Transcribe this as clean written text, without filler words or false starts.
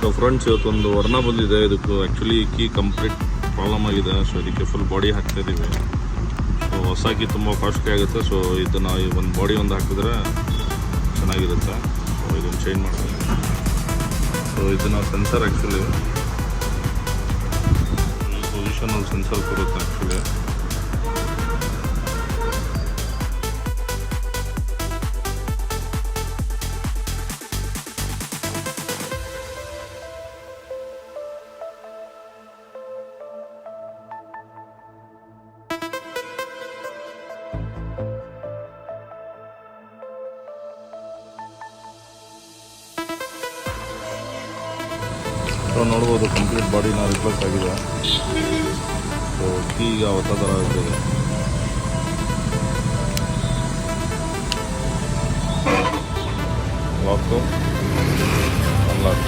So friends, ಇವತ್ತೊಂದು ವರ್ಣ ಬಂದಿದೆ. ಇದಕ್ಕೂ ಆ್ಯಕ್ಚುಲಿ ಕೀ ಕಂಪ್ಲೀಟ್ ಪ್ರಾಬ್ಲಮ್ ಆಗಿದೆ. ಸೊ ಇದಕ್ಕೆ ಫುಲ್ ಬಾಡಿ ಹಾಕ್ತಾಯಿದ್ದೀವಿ. ಸೊ ಹೊಸ ಕೀ ತುಂಬ ಕಾಸ್ಟ್ಲಿ ಆಗುತ್ತೆ. ಸೊ ಇದನ್ನು ಒಂದು ಬಾಡಿ ಒಂದು ಹಾಕಿದ್ರೆ ಚೆನ್ನಾಗಿರುತ್ತೆ. ಸೊ ಇದನ್ನು ಚೇಂಜ್ ಮಾಡ್ತೀವಿ. ಸೊ ಇದನ್ನು ಸೆನ್ಸರ್ ಆ್ಯಕ್ಚುಲಿ ಪೊಸಿಷನಲ್ಲಿ ಸೆನ್ಸರ್ ಕೊಡುತ್ತೆ ಆ್ಯಕ್ಚುಲಿ. ಸೊ ನೋಡ್ಬೋದು, ಕಂಪ್ಲೀಟ್ ಬಾಡಿನ ರಿಪ್ಲೇಸ್ ಆಗಿದೆ. ಸೊ ಕೀ ಈಗ ಹೊಸ ಥರ ಇರ್ತದೆ. ಲಾಕು ಅನ್ಲಾಕ್.